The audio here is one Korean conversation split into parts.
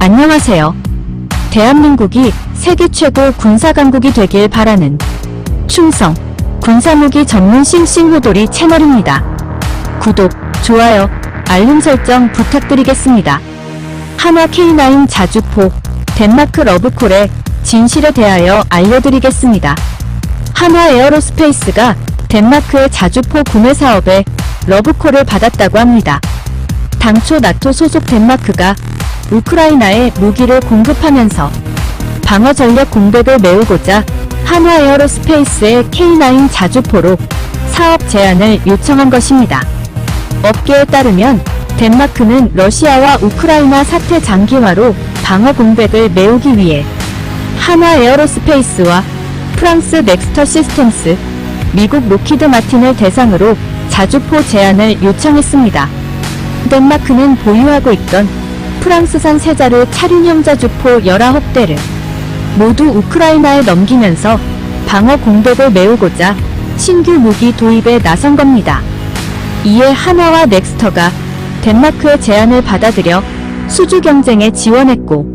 안녕하세요. 대한민국이 세계 최고 군사강국이 되길 바라는 충성 군사무기 전문 싱싱호돌이 채널입니다. 구독, 좋아요, 알림 설정 부탁드리겠습니다. 한화 K9 자주포, 덴마크 러브콜의 진실에 대하여 알려드리겠습니다. 한화 에어로스페이스가 덴마크의 자주포 구매 사업에 러브콜을 받았다고 합니다. 당초 나토 소속 덴마크가 우크라이나에 무기를 공급하면서 방어 전략 공백을 메우고자 한화 에어로스페이스의 K9 자주포로 사업 제안을 요청한 것입니다. 업계에 따르면 덴마크는 러시아와 우크라이나 사태 장기화로 방어 공백을 메우기 위해 한화 에어로스페이스와 프랑스 넥스터 시스템스, 미국 로키드 마틴을 대상으로 자주포 제안을 요청했습니다. 덴마크는 보유하고 있던 프랑스산 세자르 차륜형 자주포 19대를 모두 우크라이나에 넘기면서 방어 공백을 메우고자 신규 무기 도입에 나선 겁니다. 이에 한화와 넥스터가 덴마크의 제안을 받아들여 수주 경쟁에 지원했고,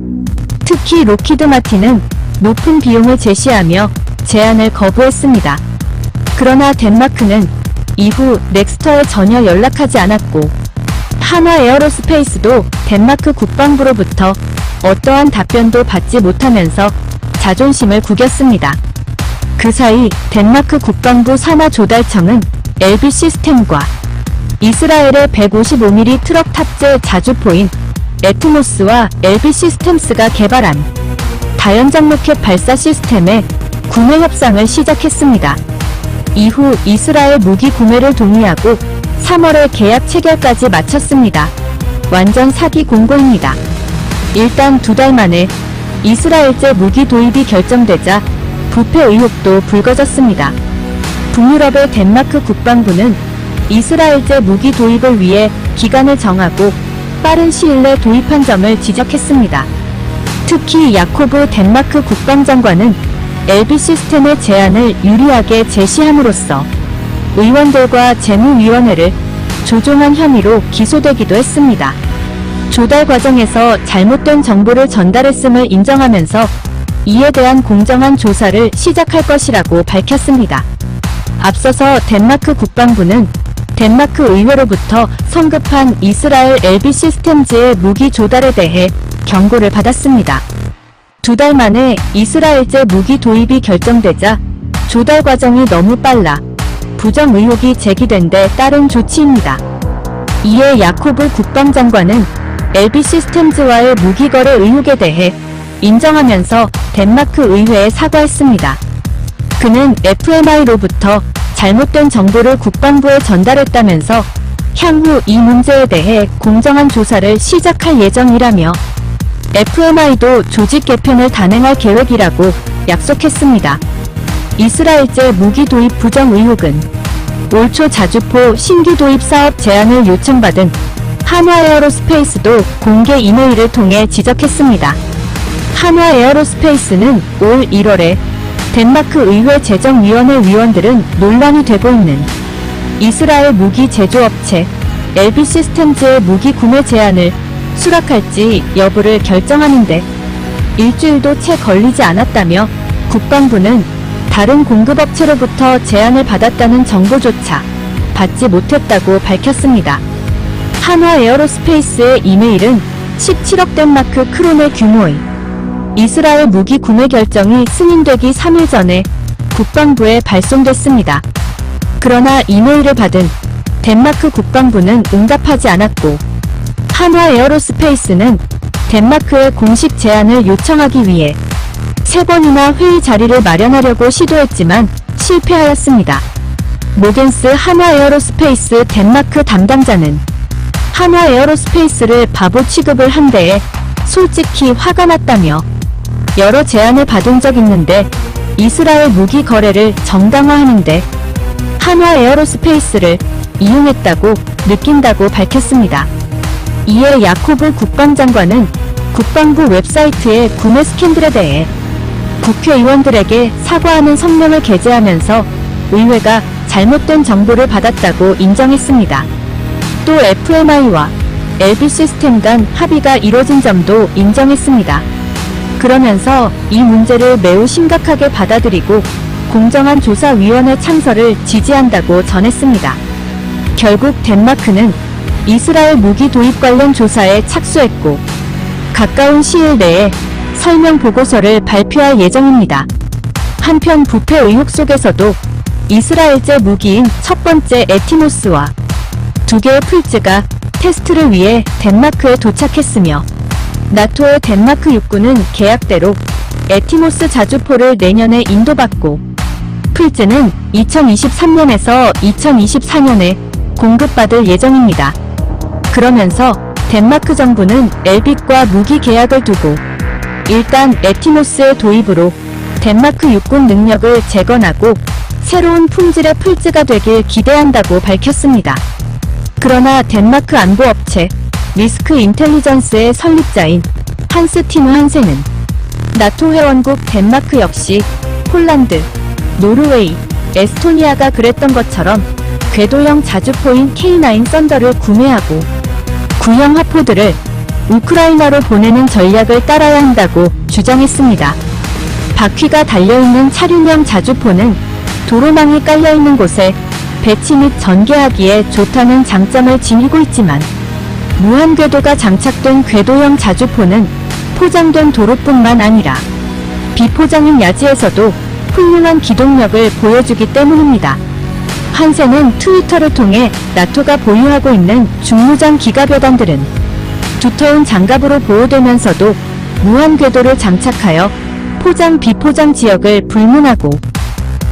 특히 로키드 마틴은 높은 비용을 제시하며 제안을 거부했습니다. 그러나 덴마크는 이후 넥스터에 전혀 연락하지 않았고, 한화 에어로스페이스도 덴마크 국방부로부터 어떠한 답변도 받지 못하면서 자존심을 구겼습니다. 그 사이 덴마크 국방부 산하조달청은 LB 시스템과 이스라엘의 155mm 트럭 탑재 자주포인 에트모스와 LB 시스템스가 개발한 다연장 로켓 발사 시스템의 구매 협상을 시작했습니다. 이후 이스라엘 무기 구매를 동의하고 3월에 계약 체결까지 마쳤습니다. 완전 사기 공고입니다. 일단 2달 만에 이스라엘제 무기 도입이 결정되자 부패 의혹도 불거졌습니다. 북유럽의 덴마크 국방부는 이스라엘제 무기 도입을 위해 기간을 정하고 빠른 시일 내 도입한 점을 지적했습니다. 특히 야코브 덴마크 국방장관은 LB 시스템의 제안을 유리하게 제시함으로써 의원들과 재무위원회를 조종한 혐의로 기소되기도 했습니다. 조달 과정에서 잘못된 정보를 전달했음을 인정하면서 이에 대한 공정한 조사를 시작할 것이라고 밝혔습니다. 앞서서 덴마크 국방부는 덴마크 의회로부터 성급한 이스라엘 LB 시스템즈의 무기 조달에 대해 경고를 받았습니다. 2달 만에 이스라엘제 무기 도입이 결정되자 조달 과정이 너무 빨라 부정 의혹이 제기된 데 따른 조치입니다. 이에 야코브 국방장관은 LB 시스템즈와의 무기 거래 의혹에 대해 인정하면서 덴마크 의회에 사과했습니다. 그는 FMI로부터 잘못된 정보를 국방부에 전달했다면서 향후 이 문제에 대해 공정한 조사를 시작할 예정이라며 FMI도 조직 개편을 단행할 계획이라고 약속했습니다. 이스라엘제 무기 도입 부정 의혹은 올 초 자주포 신규 도입 사업 제안을 요청받은 한화 에어로스페이스도 공개 이메일을 통해 지적했습니다. 한화 에어로스페이스는 올 1월에 덴마크 의회 재정위원회 위원들은 논란이 되고 있는 이스라엘 무기 제조업체 LB 시스템즈의 무기 구매 제안을 수락할지 여부를 결정하는데 일주일도 채 걸리지 않았다며 국방부는 다른 공급업체로부터 제안을 받았다는 정보조차 받지 못했다고 밝혔습니다. 한화 에어로스페이스의 이메일은 17억 덴마크 크론의 규모의 이스라엘 무기 구매 결정이 승인되기 3일 전에 국방부에 발송됐습니다. 그러나 이메일을 받은 덴마크 국방부는 응답하지 않았고, 한화 에어로스페이스는 덴마크의 공식 제안을 요청하기 위해 3번이나 회의 자리를 마련하려고 시도했지만 실패하였습니다. 모겐스 한화 에어로스페이스 덴마크 담당자는 한화 에어로스페이스를 바보 취급을 한 데에 솔직히 화가 났다며 여러 제안을 받은 적 있는데 이스라엘 무기 거래를 정당화하는데 한화 에어로스페이스를 이용했다고 느낀다고 밝혔습니다. 이에 야코브 국방장관은 국방부 웹사이트의 구매 스캔들에 대해 국회의원들에게 사과하는 성명을 게재하면서 의회가 잘못된 정보를 받았다고 인정했습니다. 또 FMI와 LB 시스템 간 합의가 이뤄진 점도 인정했습니다. 그러면서 이 문제를 매우 심각하게 받아들이고 공정한 조사위원회 창설을 지지한다고 전했습니다. 결국 덴마크는 이스라엘 무기 도입 관련 조사에 착수했고 가까운 시일 내에 설명 보고서를 발표할 예정입니다. 한편 부패 의혹 속에서도 이스라엘제 무기인 첫 번째 에티모스와 두 개의 풀즈가 테스트를 위해 덴마크에 도착했으며 나토의 덴마크 육군은 계약대로 에티모스 자주포를 내년에 인도받고 풀즈는 2023년에서 2024년에 공급받을 예정입니다. 그러면서 덴마크 정부는 엘빗과 무기 계약을 두고 일단 에티모스의 도입으로 덴마크 육군 능력을 재건하고 새로운 품질의 풀즈가 되길 기대한다고 밝혔습니다. 그러나 덴마크 안보업체 리스크 인텔리전스의 설립자인 한스 티무 한센은 나토 회원국 덴마크 역시 폴란드, 노르웨이, 에스토니아가 그랬던 것처럼 궤도형 자주포인 K9 썬더를 구매하고 구형 화포들을 우크라이나로 보내는 전략을 따라야 한다고 주장했습니다. 바퀴가 달려있는 차륜형 자주포는 도로망이 깔려있는 곳에 배치 및 전개하기에 좋다는 장점을 지니고 있지만 무한 궤도가 장착된 궤도형 자주포는 포장된 도로뿐만 아니라 비포장인 야지에서도 훌륭한 기동력을 보여주기 때문입니다. 한센은 트위터를 통해 나토가 보유하고 있는 중무장 기갑여단들은 두터운 장갑으로 보호되면서도 무한 궤도를 장착하여 포장 비포장 지역을 불문하고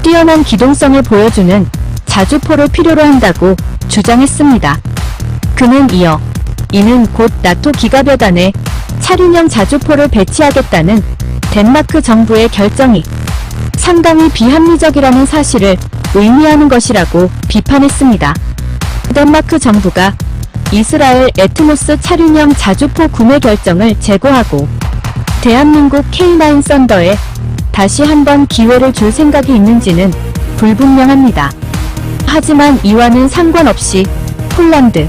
뛰어난 기동성을 보여주는 자주포를 필요로 한다고 주장했습니다. 그는 이어 이는 곧 나토 기갑여단에 차륜형 자주포를 배치하겠다는 덴마크 정부의 결정이 상당히 비합리적이라는 사실을 의미하는 것이라고 비판했습니다. 덴마크 정부가 이스라엘 에트모스 차륜형 자주포 구매 결정을 재고하고 대한민국 K9 썬더에 다시 한번 기회를 줄 생각이 있는지는 불분명합니다. 하지만 이와는 상관없이 폴란드,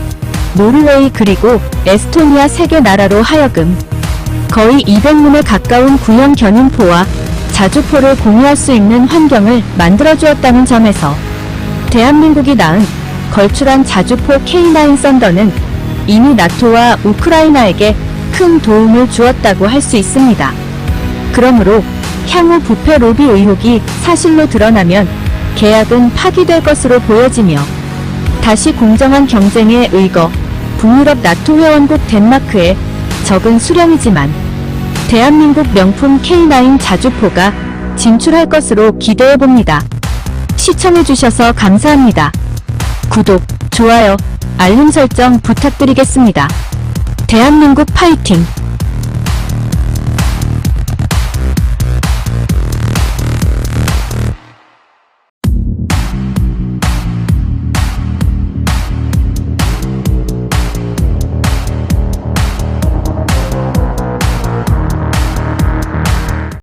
노르웨이 그리고 에스토니아 3개 나라로 하여금 거의 200문에 가까운 구형 견인포와 자주포를 공유할 수 있는 환경을 만들어주었다는 점에서 대한민국이 낳은 걸출한 자주포 K9 썬더는 이미 나토와 우크라이나에게 큰 도움을 주었다고 할 수 있습니다. 그러므로 향후 부패 로비 의혹이 사실로 드러나면 계약은 파기될 것으로 보여지며 다시 공정한 경쟁에 의거 북유럽 나토 회원국 덴마크에 적은 수량이지만 대한민국 명품 K9 자주포가 진출할 것으로 기대해봅니다. 시청해주셔서 감사합니다. 구독, 좋아요, 알림 설정 부탁드리겠습니다. 대한민국 파이팅!